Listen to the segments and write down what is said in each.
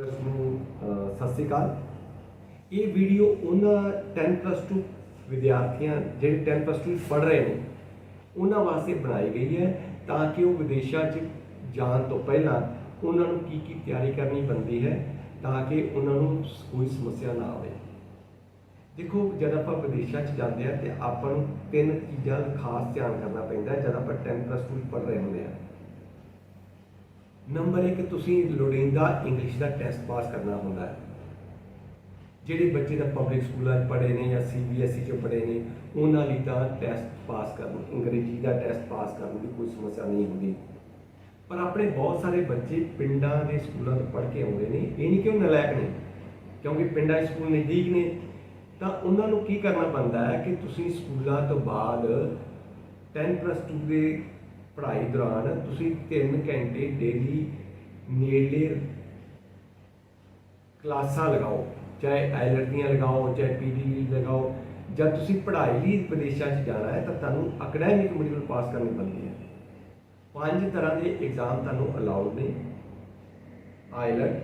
सत श्री अकाल। ये वीडियो उन्होंने 10+2 विद्यार्थियों जो 10+2 पढ़ रहे हैं उन्होंने वास्ते बनाई गई है ताकि वो विदेशों जाने तो पहला उन्होंने की तैयारी करनी बनती है ताकि उन्होंने कोई समस्या ना आए। देखो जब आप विदेशों जाते हैं तो आपको 3 चीज़ों खास ध्यान करना पैंदा है जब आप 10+2 पढ़ रहे होंगे। नंबर 1 तुसी लोड़ींदा इंग्लिश का टेस्ट पास करना होंदा है। ਜਿਹੜੇ ਬੱਚੇ ਦਾ ਪਬਲਿਕ ਸਕੂਲਾਂ 'ਚ ਪੜ੍ਹੇ ਨੇ ਜਾਂ CBSE 'ਚ ਪੜ੍ਹੇ ਨੇ ਉਹਨਾਂ ਲਈ ਤਾਂ ਟੈਸਟ ਪਾਸ ਕਰਨ ਅੰਗਰੇਜ਼ੀ ਦਾ ਟੈਸਟ ਪਾਸ ਕਰਨ ਦੀ ਕੋਈ ਸਮੱਸਿਆ ਨਹੀਂ ਹੁੰਦੀ। ਪਰ ਆਪਣੇ ਬਹੁਤ ਸਾਰੇ ਬੱਚੇ ਪਿੰਡਾਂ ਦੇ ਸਕੂਲਾਂ ਤੋਂ ਪੜ੍ਹ ਕੇ ਆਉਂਦੇ ਨੇ। ਇਹ ਨਹੀਂ ਕਿ ਉਹ ਨਲਾਇਕ ਨੇ, ਕਿਉਂਕਿ ਪਿੰਡਾਂ 'ਚ ਸਕੂਲ ਨਜ਼ਦੀਕ ਨੇ ਤਾਂ ਉਹਨਾਂ ਨੂੰ ਕੀ ਕਰਨਾ ਪੈਂਦਾ ਹੈ ਕਿ ਤੁਸੀਂ ਸਕੂਲਾਂ ਤੋਂ ਬਾਅਦ 10+2 ਦੇ पढ़ाई दौरान तुसी 3 घंटे डेली नेड़ले क्लासा लगाओ, चाहे आईलेट दियां लगाओ चाहे PTE लगाओ। जब तुसी पढ़ाई लिए विदेशों जाना है तो तुहानू अकैडमिक मॉड्यूल पास करनी पड़ती है। 5 तरह के एग्जाम तुहानू अलाउड ने, आईलेट,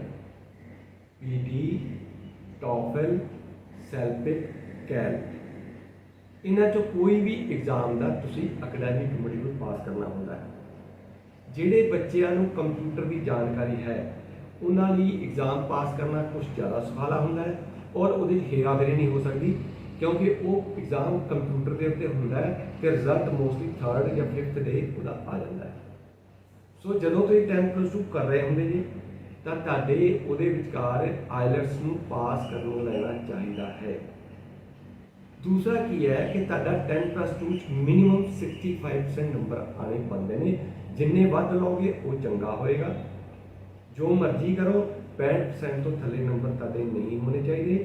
PTE, टॉफल, सेल्पिक, कैट। इन्हां चों कोई भी एग्जाम का तुसी अकैडमिक मॉड्यूल पास करना होता है। जिहड़े बच्चों को कंप्यूटर की जानकारी है उन्होंने एग्जाम पास करना कुछ ज़्यादा सुखाला होता है और वो हेरा फेरी नहीं हो सकती, क्योंकि वो एग्जाम कंप्यूटर के उत्ते होंदा है तो रिजल्ट मोस्टली 3rd या 5th डे उसका आ जाता है। सो जदों तुसीं 10+2 कर रहे होंगे जी तो तुहाडे उहदे विचकार आईलैट्स नूं पास करनों लेना चाहिए है। दूसरा की है कि तुहाडा 10+2 मिनिमम 65% नंबर आने बनते हैं। जिन्ने वध लोगे वो चंगा होएगा। जो मर्जी करो 65% तो थले नंबर तुहाडे नहीं होने चाहिए।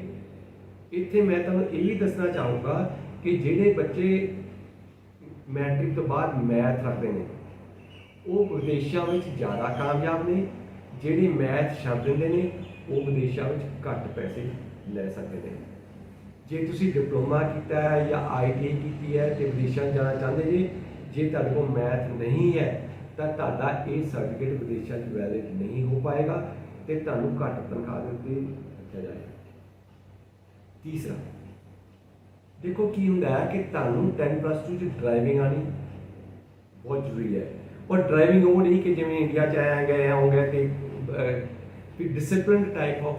इत्थे मैं तुहानूं ये भी दसना चाहूँगा कि जिहड़े बच्चे मैट्रिक तो बाद मैथ रखते हैं वो विदेशों में ज़्यादा कामयाब ने। जिहड़े मैथ छड्ड दिंदे ने वो विदेशों में घट पैसे ले सकते हैं। जे तुसी डिप्लोमा किया है या ITI की है तो विदेशों जाना चाहते जी, जे तुहाडे कोल मैथ नहीं है तो तुहाडा ये सर्टिफिकेट विदेशों वैलिड नहीं हो पाएगा तो तुहानूं घट तनख्वाह दे उत्ते रखा जाएगा। तीसरा देखो की हुंदा है कि तुहानूं 10+2 ड्राइविंग आनी बहुत जरूरी है। और ड्राइविंग वो नहीं कि जिवें इंडिया च आए गए होंगे तो डिसिप्लिन टाइप ऑफ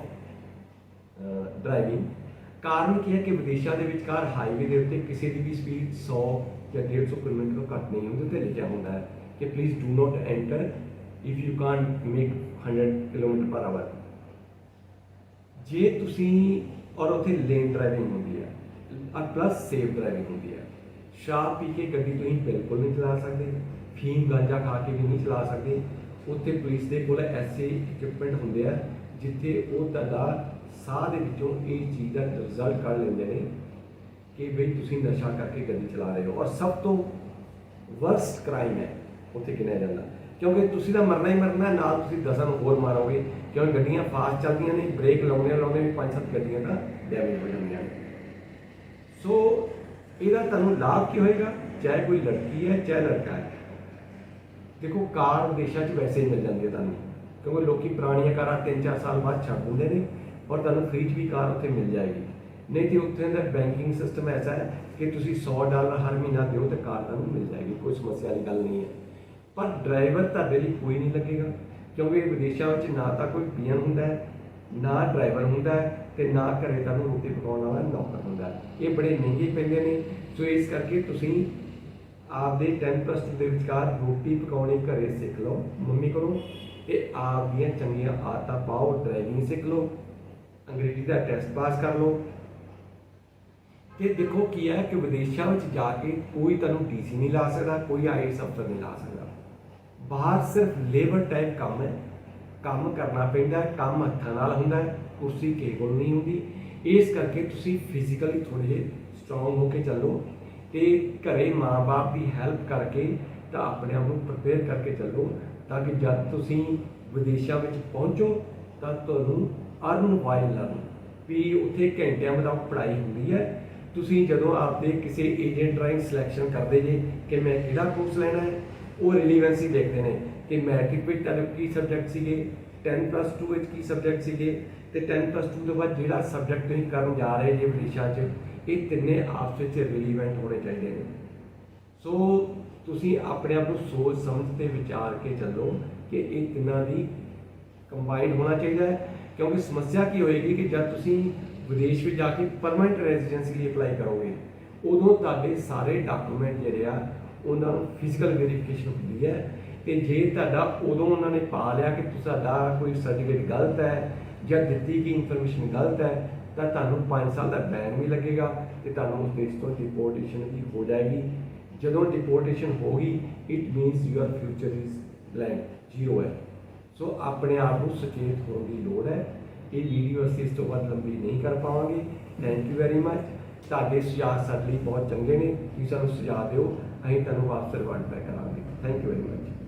ड्राइविंग। कारण की है कि विदेशों के विचकार हाईवे के उत्ते किसी की भी स्पीड 100 या 150 किलोमीटर तो घट नहीं होंगी। तो लिखा होता है कि please do not enter if you can make 100 km/h। जे तुसी और उत्थे लेन ड्राइविंग होती है और प्लस सेफ ड्राइविंग होती है। शराब पी के गड्डी तुसीं बिल्कुल नहीं चला सकते, फीम गांजा खा के भी नहीं चला सकते। उत्थे पुलिस के कोल ऐसे इक्विपमेंट होंगे है जिथे वो तुहाडा साह दे विचों इस चीज़ का रिजल्ट कढ़ लेंदे ने कि बई तुसीं नशा करके गड्डी चला रहे हो। और सब तो वर्स्ट क्राइम है उत्थे गिनिया जाता, क्योंकि तुसीं तां मरना ही मरना है, नाल तुसीं 10 नूं होर मारोगे। क्योंकि गड्डियां फास्ट चलदियां ने, ब्रेक लाउने भी 5-7 गड्डियां का डैमेज हो जांदियां ने। सो इहदा तुहानूं लाभ की होएगा, चाहे कोई लड़की है चाहे लड़का है। देखो कार विदेशों च वैसे ही मिल जाती है तुहानूं, क्योंकि लोग पुरानियां कारां 3-4 साल बाद छड्ड दिंदे ने और तुहानूं फ्री भी कार उत्थे मिल जाएगी। नहीं तो उत्थे दा बैंकिंग सिस्टम ऐसा है कि तुसीं $100 हर महीना दो तो कार तुहानूं मिल जाएगी, कोई समस्या वाली गल नहीं है। पर ड्राइवर तुहाडे लई कोई नहीं लगेगा, क्योंकि विदेशों में ना तो कोई पीएन हुंदा है, ना ड्राइवर हुंदा है ते ना घरे तुहानूं रोटी पकाउण वाला नौकर हुंदा है। ये बड़े महंगे पैंदे ने। सो इस करके तुसीं आपदे 10+2 दे विचकार रोटी पकाउणी घरे सीख लो मम्मी कोलों ते आप दियां चंगियां आदतां पाओ, ड्राइविंग सीख लो, अंग्रेजी का टेस्ट पास कर लो। तो देखो की है कि विदेशों में जाके कोई तुहानूं DC नहीं ला सकता, कोई IAS अफसर नहीं ला सकता। बाहर सिर्फ लेबर टाइप काम है, काम करना पैंदा है, काम हत्थां नाल हुंदा है, कुर्सी किसे कोल नहीं हुंदी। इस करके तुसीं फिजिकली थोड़े स्ट्रोंग होकर चलो तो घरे माँ बाप की हैल्प करके तो अपने आप को प्रिपेयर करके चलो, ताकि जब तुसीं विदेशों में पहुँचो तो तुहानूं अर्न वाइल लर्न भी उत्थे घंटिया मुताबिक पढ़ाई होंदी है। तुसीं जदों आपदे किसी एजेंट राਹੀਂ सिलेक्शन करते जे कि मैं किहड़ा कोर्स लेना है, वो रिलीवेंसी देखते हैं कि मैट्रिक में तुहाडे की सबजैक्ट सीगे, 10+2 ਵਿੱਚ ਕੀ ਸਬਜੈਕਟ ਸੀਗੇ ਤੇ 10+2 ਤੋਂ ਬਾਅਦ ਜਿਹੜਾ ਸਬਜੈਕਟ ਤੁਸੀਂ ਕਰਨ ਜਾ ਰਹੇ ਜੇ ਵਿਦੇਸ਼ਾਂ 'ਚ, ਇਹ ਤਿੰਨੇ ਆਪਸ ਵਿੱਚ ਰਿਲੀਵੈਂਟ ਹੋਣੇ ਚਾਹੀਦੇ ਨੇ। ਸੋ ਤੁਸੀਂ ਆਪਣੇ ਆਪ ਨੂੰ ਸੋਚ ਸਮਝ ਤੇ ਵਿਚਾਰ ਕੇ ਚੱਲੋ ਕਿ ਇਹ ਤਿੰਨਾਂ ਦੀ ਕੰਬਾਈਨ ਹੋਣਾ ਚਾਹੀਦਾ ਹੈ। ਕਿਉਂਕਿ ਸਮੱਸਿਆ ਕੀ ਹੋਏਗੀ ਕਿ ਜਦ ਤੁਸੀਂ ਵਿਦੇਸ਼ ਵਿੱਚ ਜਾ ਕੇ ਪਰਮਾਨੈਂਟ ਰੈਜ਼ੀਡੈਂਸੀ ਲਈ ਅਪਲਾਈ ਕਰੋਗੇ, ਉਦੋਂ ਤੁਹਾਡੇ ਸਾਰੇ ਡਾਕੂਮੈਂਟ ਜਿਹੜੇ ਆ ਉਹਨਾਂ ਨੂੰ ਫਿਜ਼ੀਕਲ ਵੈਰੀਫਿਕੇਸ਼ਨ ਹੁੰਦੀ ਹੈ, ਤੇ ਜੇ ਤੁਹਾਡਾ ਉਦੋਂ ਉਹਨਾਂ ਨੇ ਪਾ ਲਿਆ ਕਿ ਤੁਹਾਡਾ ਕੋਈ ਸਰਟੀਫਿਕੇਟ ਗਲਤ ਹੈ ਜਾਂ ਦਿੱਤੀ ਗਈ ਇਨਫੋਰਮੇਸ਼ਨ ਗਲਤ ਹੈ, ਤਾਂ ਤੁਹਾਨੂੰ 5 ਸਾਲ ਦਾ ਬੈਨ ਵੀ ਲੱਗੇਗਾ ਤੇ ਤੁਹਾਨੂੰ ਉਸ ਦੇਸ਼ ਤੋਂ ਡਿਪੋਰਟੇਸ਼ਨ ਵੀ ਹੋ ਜਾਏਗੀ। ਜਦੋਂ ਡਿਪੋਰਟੇਸ਼ਨ ਹੋਗੀ, it means your future is blank, zero ਹੈ। ਸੋ ਆਪਣੇ ਆਪ ਨੂੰ ਸੁਚੇਤ ਹੋਣ ਦੀ ਲੋੜ ਹੈ। ਇਹ ਵੀਡੀਓ ਅਸੀਂ ਇਸ ਤੋਂ ਬਾਅਦ ਲੰਬੀ ਨਹੀਂ ਕਰ ਪਾਵਾਂਗੇ। Thank you very much. ਤੁਹਾਡੇ ਸੁਝਾਅ ਸਾਡੇ ਲਈ ਬਹੁਤ ਚੰਗੇ ਨੇ, ਤੁਸੀਂ ਸਾਨੂੰ ਸੁਝਾਅ ਦਿਓ, ਅਸੀਂ ਤੁਹਾਨੂੰ ਵਾਪਸ ਰਿਵਰਟ ਬੈਕ ਕਰਾਂਗੇ। Thank you very much.